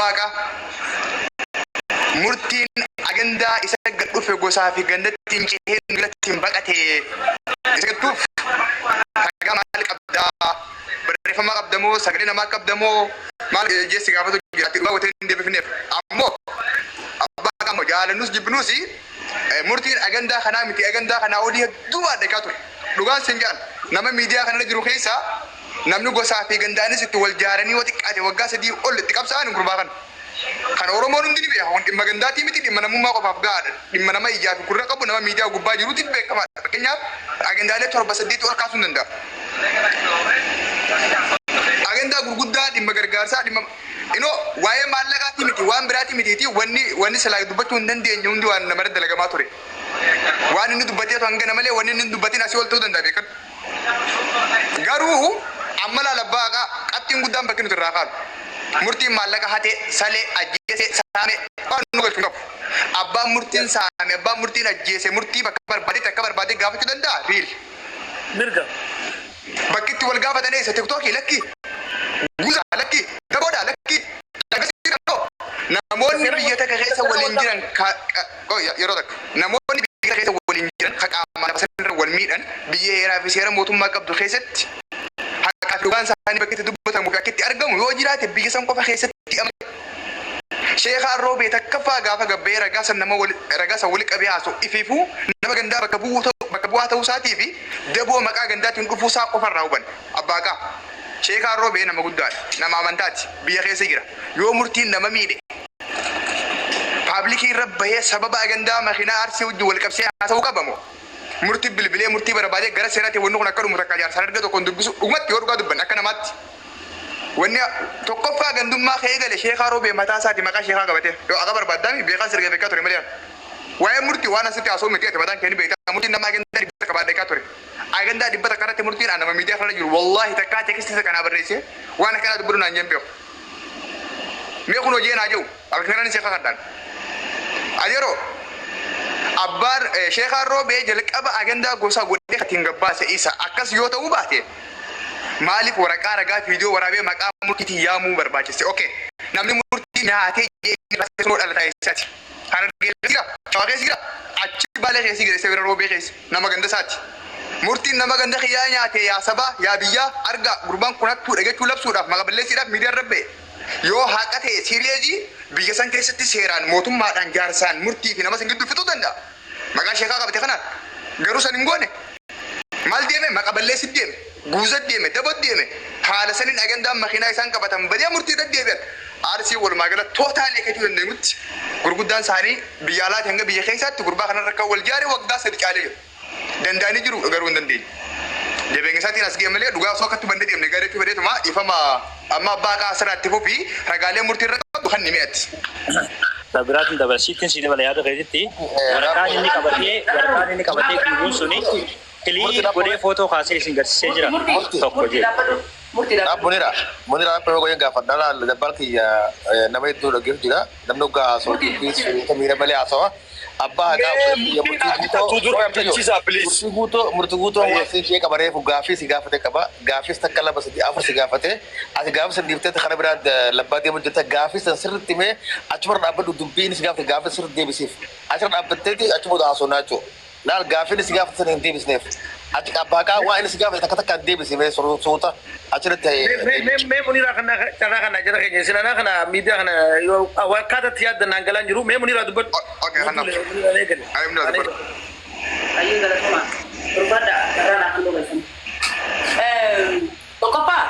Abbaaqa murtiin agendaa isa gadhufe gosaa fi gandatti miicee nulatti hin baqatee isa gadhuuf dhagaa maal qabdaa barreeffama qabdamoo sagalee namaa qabdamoo maal jeessi gaafatu jiraatti dhugaa wotee hin deebifneef ammoo abbaaqa ammoo jaalannus jibbinuusi murtiin agendaa kanaa miti agendaa kanaa olii hedduu baadheekaa ture dhugaan sin jaan nama miidiyaa kanarra jiru keessa namni gosaa fi gandaanis itti wal jaaranii wati qaate waggaa 3 ol itti qabsa'an gurbaa kana kan Oromoon hundi ni beeka dhimma gandaatii miti dhimma namummaa qofaaf gaadha dhimma nama ijaa fi gurra qabu nama miidiyaa gubbaa jiruutiin beekamaadha fakkeenyaaf agandaalee 7-8 ol kaasuu danda'a agendaa gurguddaa dhimma gargaarsaa dhimma waa'ee maallaqaatii miti waan biraatii mitiiti wanni silaa dubbachuu hin dandeenye hundi waan namarra dalagamaa ture waan inni dubbateetu hangana malee wanni inni dubbatiin asii ol ta'uu danda'a beekan garuu amma laalabbaaqa qabxiin guddaan bakki nuti irraa kaalu murtiin maallaqa hate salee ajjeese saame waan nu galchu qabu abbaan murtiin saame abbaan murtiin ajjeese murtii bakka barbaadetti akka barbaade gaafachuu danda'a riil mirga bakki itti wal gaafatanii isa tiktookii lakki guusa lakki daboodha lakki namoonni biyya takka keessa waliin jiran yeroo takka namoonni biyya keessa waliin jiran haqaamaa lafa sanarra wal miidhan biyya heeraa fi seera mootummaa qabdu keessatti haqaa fi dhugaan isaanii bakka itti dubbatamu fi akka itti argamu yoo jiraate biyya san qofa keessatti sheekaa roobee takkafaa gaafa gabbee ragaa san wali qabee haasa'u ifiifuu nama gandaa bakka bu'aa ta'uu isaatii fi daboo maqaa gandaatiin dhufuu isaa qofarraa huban abbaaqaa sheekaa roobee nama guddaadha nama amantaati biyya keessa jira yoo murtiin nama miidhe paablikii irra bahee sababa agandaa makiinaa arsii wajjin wal qabsee haasa'uu qabamu murtii bilbilee murtii barbaadee gara seeraatti wanni kun akka dhumu takka jaarsan arga tokkoon dubbisu dhugumatti yoo dhugaa dubban akka namaatti wanni tokkoffaa gandummaa kee gale sheekaa roobee mataa isaati maqaa sheekaa qabate yoo akka barbaaddaami beekaa sirgee beekaa ture malee waa'ee murtii waan asitti haasa'u miti ati mataan keenya beektaa murtiin nama agandaa dibbata qabaadheekaa ture agandaa dibbata kanatti murtiin nama miidiyaa kana jiru wallaahi takkaa teekistisa kanaa barreessee waan akkanaa dubbiru naan jeen beeku mee kun hojii naa jiru akka kanaan sheekaa kadhaan adeeroo abbaan sheekaa roobee jalqaba agandaa gosa godhee katiin gabbaase isa akkas yoo ta'uu baate maaliif waraqaa ragaa fiidiyoo waraabee maqaa murtiitiin yaamuu barbaachise okay namni murtii nyaatee jeeni raseesoo dhalataa eessaati harargee jira shawaa keessa jira achi baalee keessa jira isa bira roobee keessa nama ganda isaati murtiin nama ganda kiyyaa nyaatee yaa sabaa yaa biyyaa arga gurbaan kun hattuu dhagachuu labsuudhaaf maqaa balleessiidhaaf miidiyaan rabbee yoo haqa ta'e siriyeejii biyya san keessatti seeraan mootummaadhaan jaarsaan murtii fi nama san gidduu fixuu danda'a maqaa sheekaa qabate kanaan garuu san hin goone maal deeme maqaa balleessi deeme guuza deeme dabot deeme haala saniin agandaan makiinaa isaan qabatan badee murtii deddeebi'an arsii walumaa gala tootaalee kachuu dandeenyutti gurguddaan isaanii biyya alaati hanga biyya keessaatti gurbaa kanarra kan wal jaare waggaa 3 caalee jiru danda'anii jiru garuu hin dandeenye deebiin isaatiin as geemalee dhugaa osoo akkatti bandee deemne gareetti badeetuma ifama amma abbaa qaasiraatti fufi ragaalee murtii irra qabdu kan nimeetti. Sabiraatiin dabarsiitiin si dabala yaada keessatti waraqaan inni qabatee kiibuun suni kilii godhee footoo kaasee isin garsiisee jira tokko jee. Munira akkuma goyeen gaafadhaa dabbalki nama hedduu dhaggeef jira namni dhugaa haasawaa fi miira malee haasawaa. Abbaa murtii guutuu hawaasni ishee qabaree gaaffii si gaafate qaba gaaffii takka lama sadii afur si gaafate ati gaaffii san dhiiftee kana biraan labbaa deemu jirta gaaffii san sirriitti mee achuma dhaabbadhu dubbiin si gaafate gaaffii sirriitti deebisiif achuma dhaabbatteeti achuma haasofnaa jechuudha laal gaaffii si gaafate san hin deebisneef achi abbaa waan inni si gaafate takka takka deebisee soota achirratti mee munira kana carraa kana jira keenya sinana kana miidiyaa kana wakkaatatti yaaddanaan galaan jiru mee munira dubbadhu okay hanna ayo galatuma berbada carraa naa kan dhugaysan tokkoffaa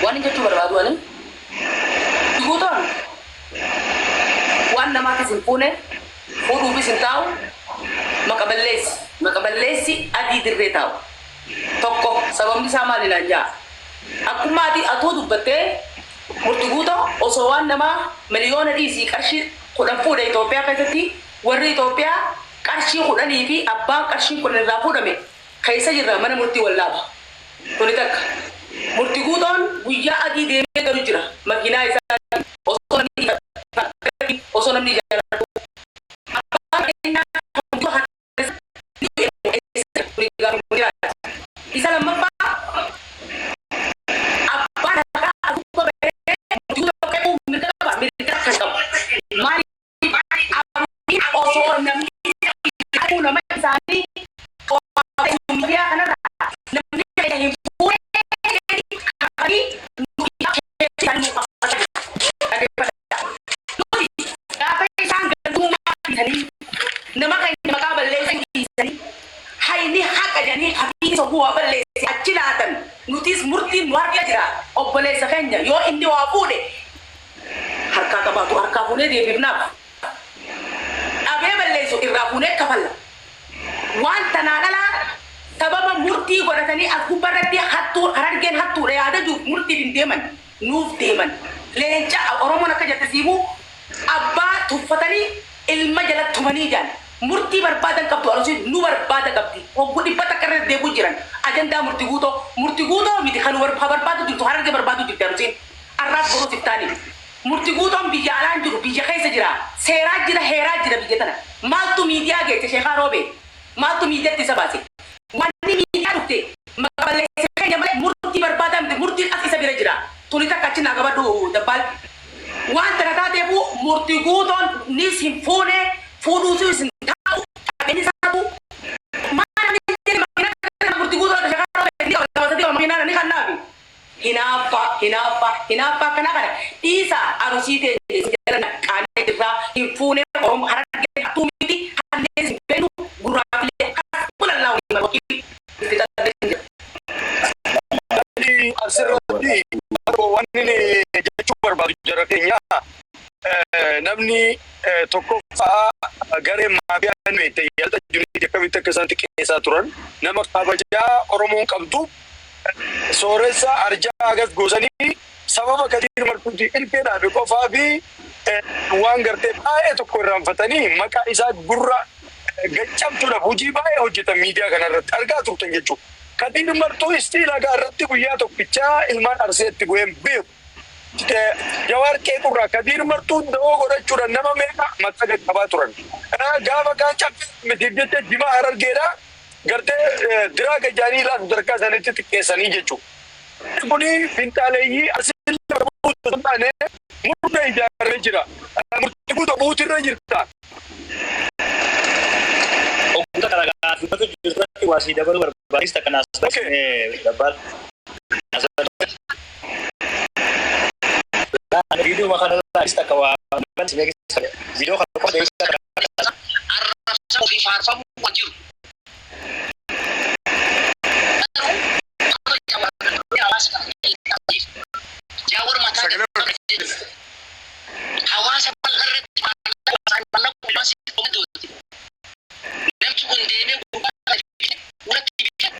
waan inni jechuu barbaadu ani guutoon waan namaatti sin fuune fuudhuufis hin taa'u maqaballeessi adii dirree taa'u tokko sababni isaa maali naan jaa akkuma ati atoo dubbattee murtii guutoo osoo waan namaa miliyoona dhiisii qarshii 10 fuudhe Itoophiyaa keessatti warri Itoophiyaa qarshii 10 fi abbaan qarshii 10 irraa fuudhame keessa jirra mana murtii wallaaba kuni takka murtii guutoon guyyaa adii deemee galu jira makiinaa isaa osoo namni jaallatu isa lammaffaa abbaan هو بلي أجلاتن نوتيس مرتي مواريا جرا أو بلي سخنيا يو إني وابودي حركة تباتو حركة فوني دي بيبنا أبي بلي سو إرافوني كفلا وان تنالا تبابا مرتي قرأتني أكبر ردي حطو هرجين حطو رياضة جو مرتي بن ديمن نوف ديمن لينجا أورومنا كجتسيبو أبا تفتني المجلة ثمانية جان مرتي بربادن كبتو أرسي نو بربادن كبتي وقولي بتكرر ديبو جيران أجندا مرتي غوتو ميتي خلو بربادو جلتو هرجة بربادو جلتو أرسي الراس برو تفتاني مرتي غوتو بيجالان جرو بيجا خيس جرا سيراج جرا هيراج جرا بيجتنا مالتو ميديا جيت شيخا روبي مالتو ميديا تسباسي واني ميديا ركتي مقبل سيخا جمال مرتي بربادن مرتي أسيسا بيرا جرا توليتا كاتشنا غبادو دبال وان تنتاتي بو مرتي غوتو نيسهم فونو سيسن تاو أبني ساتو ما نيجي ما مرتي غوتو تشغل روبي ولا وسطي ولا مينا نيجي نابي هنا كنا إيسا أروسيته جرنا كانت ترى يفونه أم هرجع توميتي هنيز بينو غرابله كل الله وكيل asirratti wanni jechuu barbaadu jara keenya namni tokkoffaa garee maafiyaan beekte yaalta jirutti akkamitti akka isaan xiqqeessaa turan nama kabajaa Oromoon qabdu sooressa arjaa agas gosanii sababa Kadir Martuuti ilkeedhaaf qofaa fi waan gartee baay'ee tokko irraanfatanii maqaa isaa gurra gaccabtuudhaaf hojii baay'ee hojjetan miidiyaa kanarratti argaa turtan jechuudha. Kadir Martuu istiila gaarratti guyyaa tokkichaa ilmaan arseetti bu'een beeku. Jawaar qeequrraa Kadir Martuu da'oo godhachuudhaan nama meeqa maqaa qaqqabaa turan. Gaafa kaan cabbii mitiif jettee dimaa Harargeedha gartee diraa gajjaanii laatu dargaa isaaniitti xiqqeessanii jechuudha. Kuni fintaaleeyyii asii lafa taane murna ijaaree jira. Murtii guutuu buutirra jirta. Oggota garaagaraa fi jirtu waasii dabaluu barbaachisu takka naasifamee dabbal. Video makanarraa takka waa video kana qofa deebisa arrabsa ofii faarfamuu waan jiru. Hawaasa bal'arratti namni kun deemee gurbaa walitti biqilaa.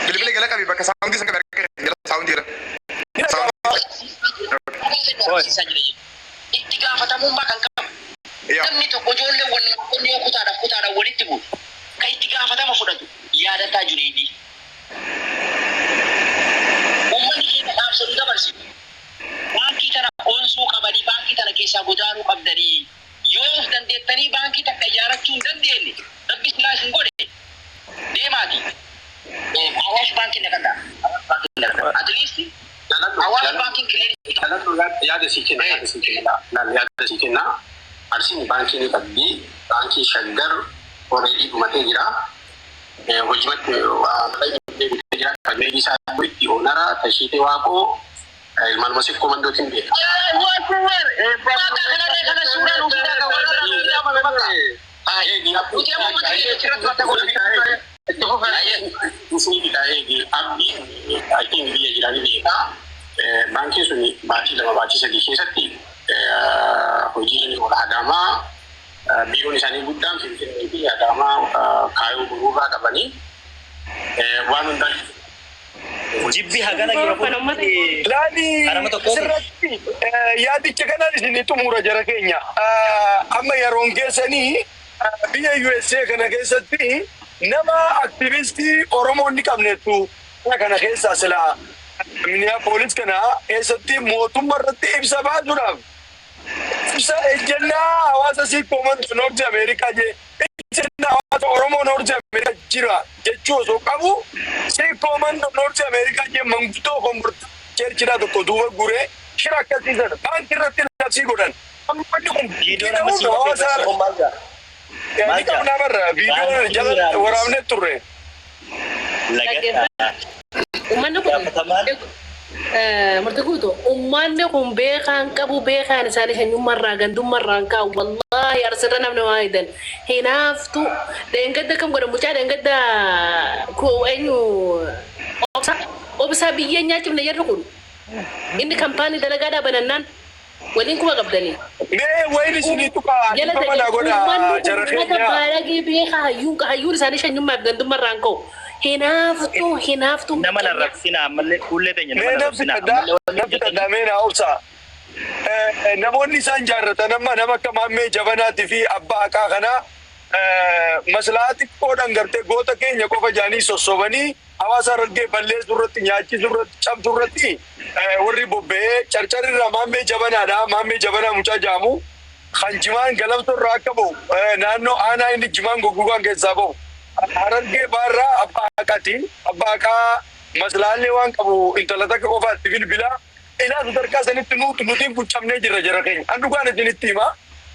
Bilbila gala qabi bakka saawundi san qabi gala saawundi jira. Itti gaafatamummaa kan qabu. Namni tokko ijoollee wal kutaadhaaf walitti bu'u. Kan itti gaafatama fudhatu yaadataa jiru inni. Uummanni keenya dhaabsanii dabarsitu. Baankii tana onsuu qabanii baankii tana keessaa godaanuu qabdanii yoo dandeettanii baankii takka ijaarachuu hin dandeenye rabbi silaa isin godhe deemaati. Awaash baankii naqadha. At least Awaash baankii kireeditii. Yaada sii kenna. Arsiin baankii ni qabdi. Baankii Shaggar already dhumatee jira. Hojimatti jira. Kabeeji isaa itti oonara tashiitee waaqoo ilmaan masif komandootiin beeka. Baankii suni baatii lama baatii sadii keessatti hojii Adaamaa biiroon isaanii guddaan Finfinnee fi Adaamaa kaayoo gurguraa qabanii waan hundaan Jibbi hagana giraafuu laali sirratti yaadicha kanaan isin xumura jara keenya amma yeroon keessanii biyya USA kana keessatti nama aktivistii Oromoon ni qabneetu kana keessaa silaa Minneapolis kana keessatti mootummaa irratti ibsa baasuudhaaf ibsa ejjennaa hawaasa sii komando Noorti Ameerikaa jee ejjennaa hawaasa Oromoo Noorti Ameerikaa jira jechuu osoo qabu sii komando Noorti Ameerikaa jee manguddoo kombortaa cheerchidhaa tokko duuba guree shira akkasiisan baankii irratti labsii godhan. Ammanni kun hidhamuun hawaasa ni qabnaa barra viidiyoo jala waraabnee turre. Uummanni kun murtukuutu uummanni kun beekaan qabu beekaan isaanii shanyummarraa gandummarraan kaa'u wallaahi arsirra namni waa hidan hinaaftu deengadda kam godha mucaa deengadda eenyu obsa biyya nyaachifne jedhu kun inni kampaanii dalagaadhaa banannaan waliin kuma qabdanii. Mee wayni suniitu kaa mana godha jara keenya. Baay'ee beekaa hayyuun isaanii shanyummaaf gandummarraan ka'u. Hinaaftu. Nama na raksina ammallee kullee teenya nama na raksina. Namni dhadhamee na obsa. Namoonni isaan jaarratan amma nama akka maammee jabanaatii fi abbaa haqaa kanaa maslaa xiqqoodhaan gartee goota keenya qofa jaanii sossobanii hawaasa argee balleessuu irratti nyaachisuu irratti cabsuu irratti warri bobba'ee carcarirraa maammee jabanaadha. Maammee jabanaa mucaa jaamu kan jimaan galamsoo irraa akka ba'u naannoo aanaa inni jimaan goggogaan keessaa ba'u. Harargee baarraa abbaa haqaatiin abbaa haqaa maslaallee waan qabu intala takka qofaatti bilbilaa ilaa sadarkaa sanitti nutiin buccamnee jirra jara keenya. An dhugaan isinitti hima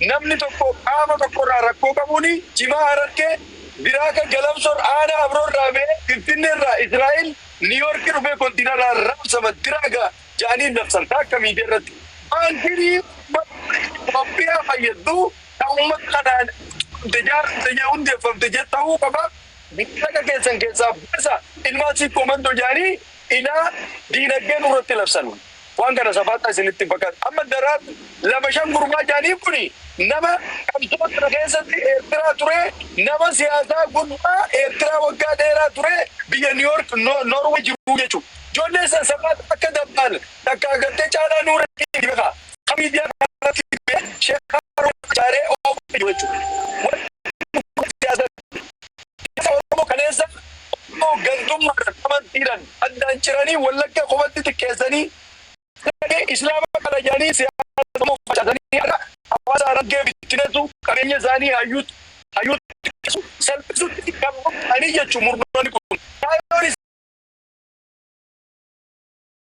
namni tokko qaama tokkorraa rakkoo qabuuni jimaa harargee biraaka galamsoon aanaa abroorraa ba'ee finfinneerraa Israa'el niiyorkii dhufee kontiinarraa raabsama diraaga jaanii labsan akka miidiyaa irratti. Baankirii Itoophiyaa fayyaduu ta'ummaa kanaan Tejaa hundeeffamte ta'uu qaba. Biyya keessan keessaa basa ilmaasii komando jaanii ilaa diinagdee nurratti labsan. Waan kana safaata isinitti fakkaata. Amma daraa lama shan gurmaa jaanii kuni nama qabsoota keessatti Eertiraa ture, nama siyaasaa guddaa Eertiraa waggaa dheeraa ture biyya Niiyork Noorwee jiru jechuudha. Ijoollee san safaata akka dabbaal takka agartee caalaa nuurratti beeka. Miidiyaa kanatti sheekaa jaaree oofu jechuudha. Kaleessa gantummaadhaan amantiidhaan addaan ciranii wallagga qofatti xiqqeessanii islaama kana jaanii siyaasa facaasanii hawaasa harargee bittineessu qabeenya isaanii hayyuutti salphisutti kan ani jechuun murnoonni kun. Kaayyoon